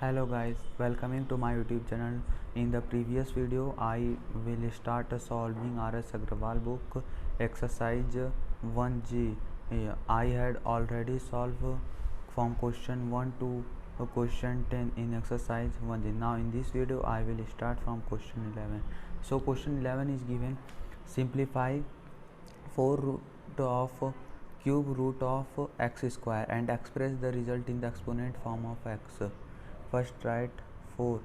Hello guys, welcoming to my YouTube channel. In the previous video I will start solving R.S. Agrawal book exercise 1G. I had already solved from question 1 to question 10 in exercise 1G. Now in this video I will start from question 11. So question 11 is given: simplify 4 root of cube root of x square and express the result in the exponent form of x. First write 4.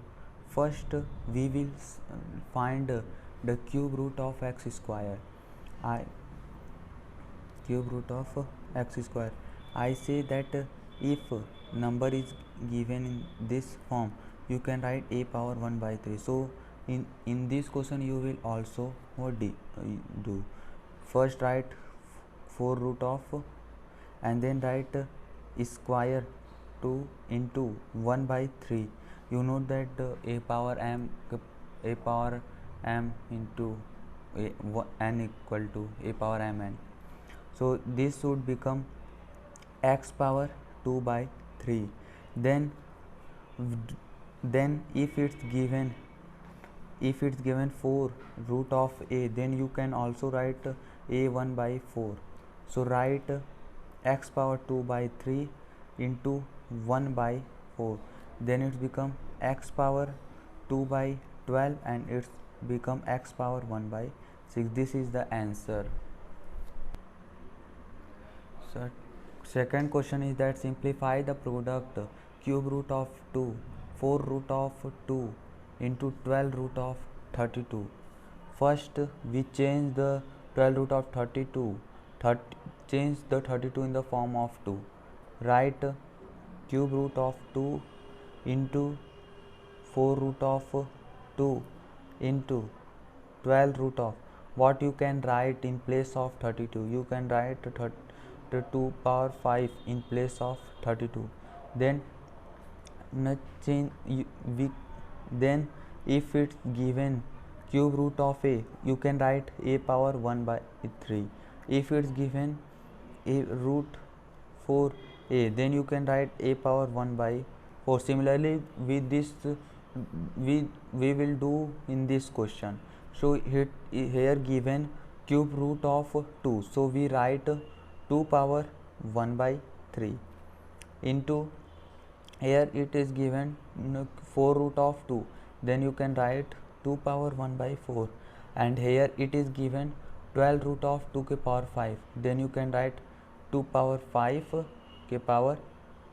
First we will find the cube root of x square. Cube root of x square. I say that if number is given in this form, you can write a power 1 by 3. So in this question you will also do. First write 4 root of and then write square 2 into 1 by 3. You know that a power m into n equal to a power mn. So this should become x power 2 by 3. Then if it's given 4 root of a, then you can also write a 1 by 4. So write x power 2 by 3 into 1 by 4, then it's become x power 2 by 12 and it's become x power 1 by 6. This is the answer. So second question is that simplify the product cube root of 2, 4 root of 2 into 12 root of 32. First we change the 12 root of 32, change the 32 in the form of 2. Write cube root of 2 into 4 root of 2 into 12 root of, what you can write in place of 32? You can write 2 power 5 in place of 32. Then then if it's given cube root of a, you can write a power 1 by 3. If it's given a root 4 a, then you can write a power 1 by 4. Similarly with this we will do in this question. So here given cube root of 2, so we write 2 power 1 by 3 into, here it is given 4 root of 2, then you can write 2 power 1 by 4, and here it is given 12 root of 2 के power 5, then you can write 2 power 5 के power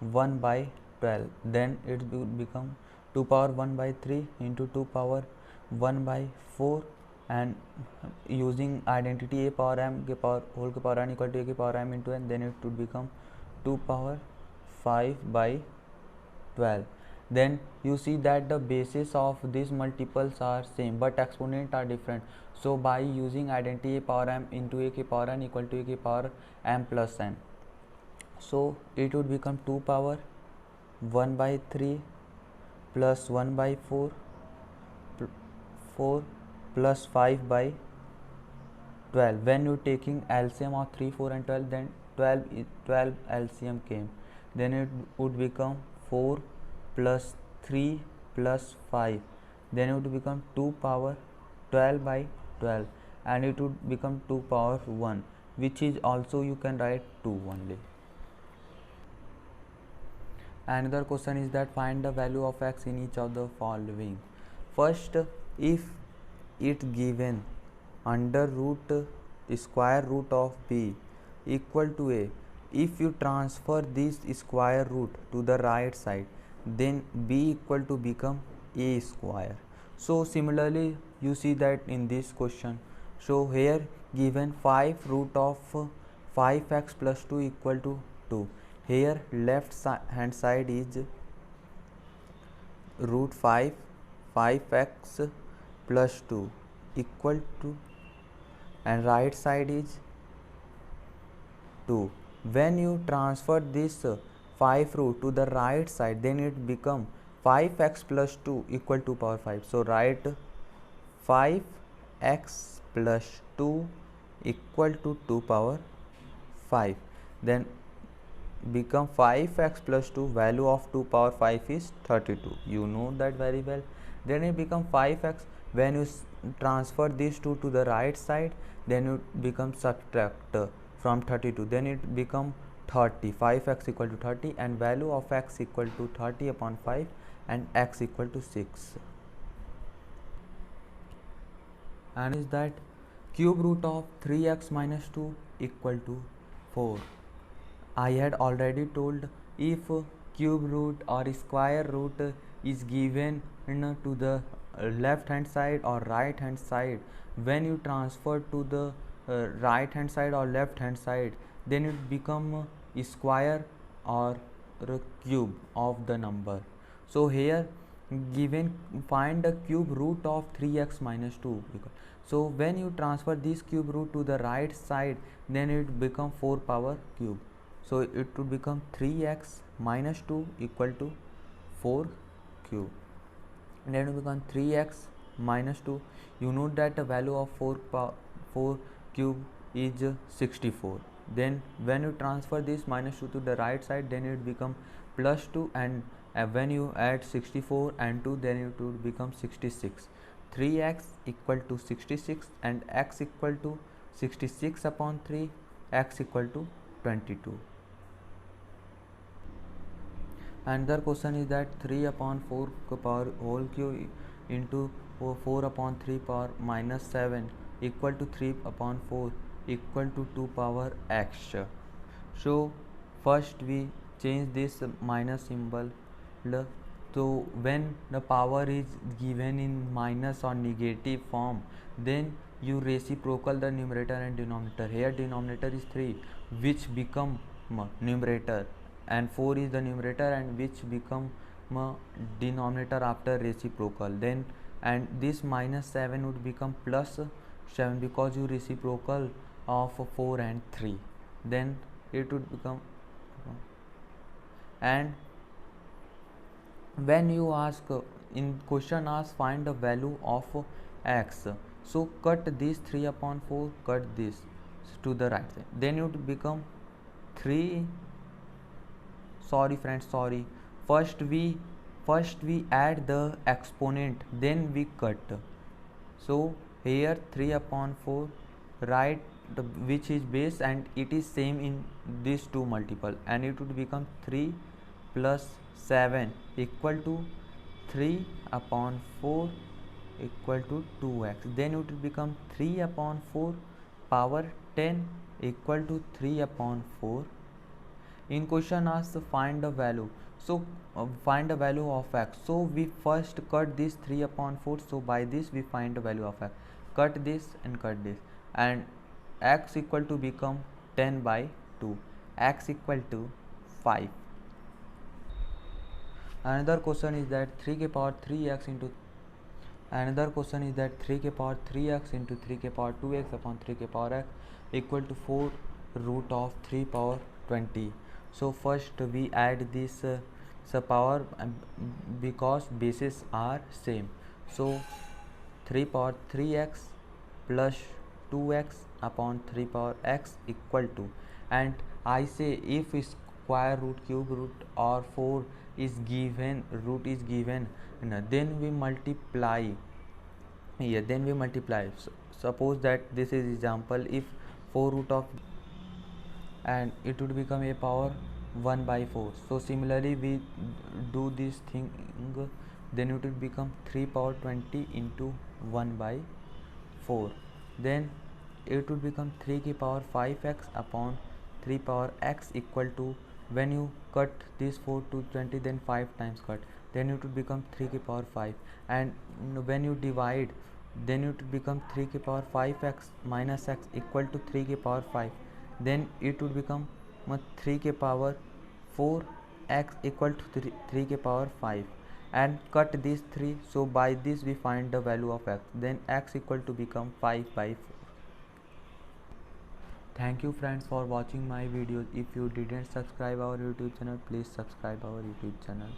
1 by 12, then it will become 2 power 1 by 3 into 2 power 1 by 4, and using identity a power m के power whole के power n equal to a के power m into n, then it would become 2 power 5 by 12. Then you see that the bases of these multiples are same but exponent are different. So by using identity a power m into a ke power n equal to a ke power m plus n, so it would become 2 power 1 by 3 plus 1 by 4 plus 5 by 12. When you taking LCM of 3, 4 and 12, then 12 LCM came, then it would become 4 plus 3 plus 5, then it would become 2 power 12 by 12, and it would become 2 power 1, which is also you can write 2 only. Another question is that find the value of x in each of the following. First, if it given under root square root of b equal to a, if you transfer this square root to the right side, then b equal to become a square. So similarly you see that in this question, so here given 5 root of 5x plus 2 equal to 2. Here left hand side is root 5x plus 2 equal to, and right side is 2. When you transfer this 5 root to the right side, then it become 5x plus 2 equal to power 5. So write 5x plus 2 equal to 2 power 5. Then become 5x plus 2, value of 2 power 5 is 32. You know that very well. Then it become 5x. When you transfer these two to the right side, then it becomes subtract from 32, then it become 30. 5x equal to 30 and value of x equal to 30 upon 5 and x equal to 6. And is that cube root of 3x minus 2 equal to 4. I had already told, if cube root or square root is given to the left hand side or right hand side, when you transfer to the right hand side or left hand side, then it become a square or a cube of the number. So here given, find the cube root of 3x minus 2. So when you transfer this cube root to the right side, then it become 4 power cube. So it would become 3x minus 2 equal to 4 cube. And then it will become 3x minus 2. You know that the value of 4 cube is 64. Then when you transfer this minus 2 to the right side, then it become plus 2, and when you add 64 and 2, then it would become 66. 3x equal to 66 and x equal to 66 upon 3, x equal to 22. Another question is that 3 upon 4 power whole cube into 4 upon 3 power minus 7 equal to 3 upon 4 equal to 2 power x. So first we change this minus symbol. So when the power is given in minus or negative form, then you reciprocal the numerator and denominator. Here denominator is 3, which become numerator, and 4 is the numerator and which become denominator after reciprocal. Then and this minus 7 would become plus 7 because you reciprocal of 4 and 3. Then it would become, and when you ask in question ask find the value of x, so cut this 3 upon 4, cut this to the right side, then it would become 3. Sorry friends, sorry, first we add the exponent, then we cut. So here 3 upon 4, right, which is base and it is same in these two multiple, and it would become 3 plus 7 equal to 3 upon 4 equal to 2x. Then it will become 3 upon 4 power 10 equal to 3 upon 4. In question asks find the value, so find the value of x. So we first cut this 3 upon 4, so by this we find the value of x. Cut this and cut this, and x equal to become 10 by 2, x equal to 5. Another question is that 3 k power 3x into 3x into 3 k power 2x upon 3 k power x equal to 4 root of 3 power 20. So first we add this power because bases are same. So 3 power 3x plus 2x upon 3 power x equal to, and I say if square root, cube root or 4 is given, root is given, then we multiply here, then we multiply. So suppose that this is example, if 4 root of, and it would become a power 1 by 4. So similarly we do this thing, then it would become 3 power 20 into 1 by 4. Then it would become 3 k power 5x upon 3 power x equal to, when you cut this 4 to 20, then 5 times cut, then it would become 3 k power 5, and when you divide, then it would become 3 k power 5x minus x equal to 3 k power 5. Then it would become 3 k power 4 x equal to 3 k power 5, and cut these 3, so by this we find the value of x, then x equal to become 5 by 4. Thank you friends for watching my videos. If you didn't subscribe our YouTube channel, please subscribe our YouTube channel.